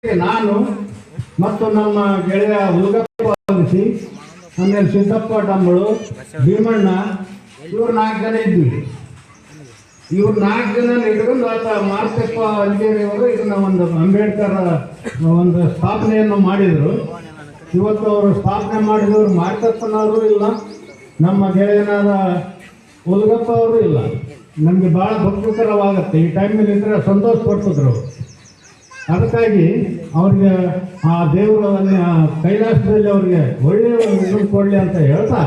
ನಾನು ಮತ್ತು ನಮ್ಮ ಗೆಳೆಯ ಹುಲ್ಗಪ್ಪ ಆಮೇಲೆ ಸಿದ್ದಪ್ಪ ಡಂಬಳು ಭೀಮಣ್ಣ ಇವ್ರು 4 ಜನ ಇದ್ವಿ. ಇವ್ರು 4 ಜನ ಇಟ್ಕೊಂಡು ಆತ ಮಾರ್ತಪ್ಪ ಅಲ್ಗೇರಿಯವರು ಇದನ್ನ ಒಂದು ಅಂಬೇಡ್ಕರ್ ಒಂದು ಸ್ಥಾಪನೆಯನ್ನು ಮಾಡಿದರು. ಇವತ್ತು ಅವರು ಸ್ಥಾಪನೆ ಮಾಡಿದವರು ಮಾರ್ತಪ್ಪನವರು ಇಲ್ಲ, ನಮ್ಮ ಗೆಳೆಯನಾದ ಹುಲ್ಗಪ್ಪ ಅವರು ಇಲ್ಲ. ನಮಗೆ ಭಾಳ ದುಃಖಕರವಾಗುತ್ತೆ. ಈ ಟೈಮಲ್ಲಿ ಇದ್ದರೆ ಸಂತೋಷ ಪಡ್ತಿದ್ರು. ಅದಕ್ಕಾಗಿ ಅವ್ರಿಗೆ ಆ ದೇವರು ಕೈಲಾಸದಲ್ಲಿ ಅವ್ರಿಗೆ ಒಳ್ಳೆಯ ಒಂದು ಇದನ್ನು ಕೊಡಲಿ ಅಂತ ಹೇಳ್ತಾ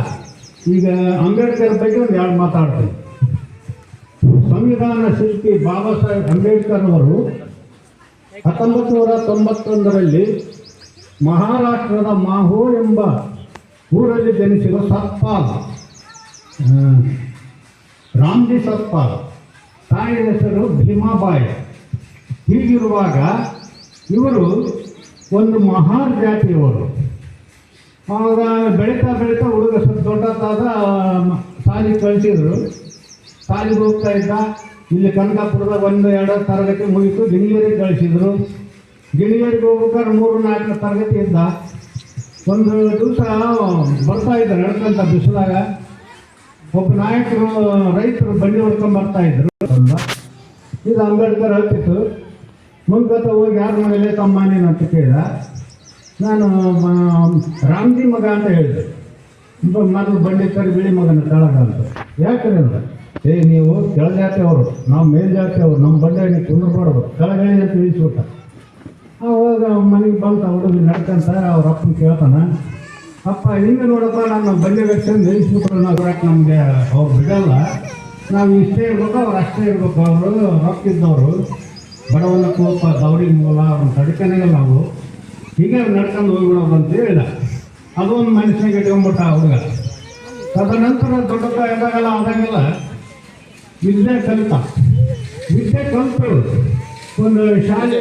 ಈಗ ಅಂಬೇಡ್ಕರ್ ಬಗ್ಗೆ ಒಂದು 2 ಮಾತಾಡ್ತೀನಿ. ಸಂವಿಧಾನ ಶಿಲ್ಪಿ ಬಾಬಾ ಸಾಹೇಬ್ ಅಂಬೇಡ್ಕರ್ ಅವರು 1991ರಲ್ಲಿ ಮಹಾರಾಷ್ಟ್ರದ ಮಾಹೋರ್ ಎಂಬ ಊರಲ್ಲಿ ಜನಿಸಿದ ಸತ್ಪಾಲ್, ರಾಮ್ಜಿ ಸತ್ಪಾಲ್, ತಾಯಿ ಹೆಸರು ಭೀಮಾಬಾಯಿ. ಹೀಗಿರುವಾಗ ಇವರು ಒಂದು ಮಹಾರ್ ಜಾತಿಯವರು. ಆವಾಗ ಬೆಳೀತಾ ಹುಡುಗ ಸ್ವಲ್ಪ ದೊಡ್ಡದಾದ ಶಾಲೆಗೆ ಕಳಿಸಿದ್ರು. ಶಾಲೆಗೆ ಹೋಗ್ತಾ ಇದ್ದ. ಇಲ್ಲಿ ಕನಕಾಪುರದ 1-2 ತರಗತಿ ಮುಗಿತು. ಗಿಣಿಗೇರಿಗೆ ಕಳಿಸಿದ್ರು. ಗಿಣಿಗೇರಿಗೆ ಹೋಗ್ಬೇಕಾದ್ರೆ 3-4 ತರಗತಿ ಇದ್ದ. ಒಂದು ದಿವಸ ಬರ್ತಾ ಇದ್ದಾರೆ ನಡ್ಕೊಂತ ಬಿಸಿಲಾಗ. ಒಬ್ಬ ನಾಯಕರು ರೈತರು ಬಂಡಿ ಹೊಡ್ಕೊಂಡು ಬರ್ತಾ ಇದ್ರು. ಇದು ಅಂಬೇಡ್ಕರ್ ಹೇಳ್ತಿತ್ತು. ಮುಂದ್ಗತ ಹೋಗಿ ಯಾರ ಮನೇಲೆ ತಮ್ಮ ನೀನು ಅಂತ ಕೇಳಿದ. ನಾನು ರಾಮ್ಜಿ ಮಗ ಅಂತ ಹೇಳಿದೆ. ಮೊದಲು ಬಂಡಿ ಕರಿ ಬಿಳಿ ಮಗನ ಕೆಳಗ ಅಂತ. ಯಾಕಂದ್ರೆ ನೀವು ಕೆಳಜಾತಿಯವರು, ನಾವು ಮೇಲ್ಜಾತಿಯವರು, ನಮ್ಮ ಬಂಡೆ ನೀವು ಕುಂದ್ರಬಾರ್ದು, ಕೆಳಗಡೆ ಅಂತ ತಿಳಿಸ್ಬಿಟ್ಟ. ಅವಾಗ ಮನೆಗೆ ಬಂತ ಹುಡುಗಿ ನಡ್ಕಂತ ಅವ್ರ ಅಪ್ಪನ ಕೇಳ್ತಾನ, ಅಪ್ಪ ಹಿಂಗೆ ನೋಡಪ್ಪ ನಾನು ಬಂಡೆ ವ್ಯಕ್ತಿ ನಿಲ್ಲಿಸ್ಬಿಟ್ರೆ ನಾವು ನಮಗೆ ಅವ್ರು ಬಿಡಲ್ಲ, ನಾವು ಇಷ್ಟೇ ಇರ್ಬೇಕು, ಅವ್ರು ಅಷ್ಟೇ ಇರ್ಬೇಕು. ಅವರು ರೊಕ್ಕಿದ್ದವರು ಬಡವನ ಕೋಪ ದೌಡಿ ಮೂಲ ಅವ್ರನ್ನ ತಡ್ಕನೇ ನಾವು ಹೀಗೆ ನಡ್ಕೊಂಡು ಹೋಗ್ಬಿಡೋದು ಅಂತ ಹೇಳಿದ. ಅದೊಂದು ಮನುಷ್ಯನಿಗೆ ಇಟ್ಕೊಂಡ್ಬಿಟ್ಟ ಹುಡುಗ. ತದನಂತರ ದೊಡ್ಡ ಎದಾಗಲ್ಲ ಆದಂಗೆಲ್ಲ ವಿದ್ಯೆ ಕಲಿತ ಒಂದು ಶಾಲೆ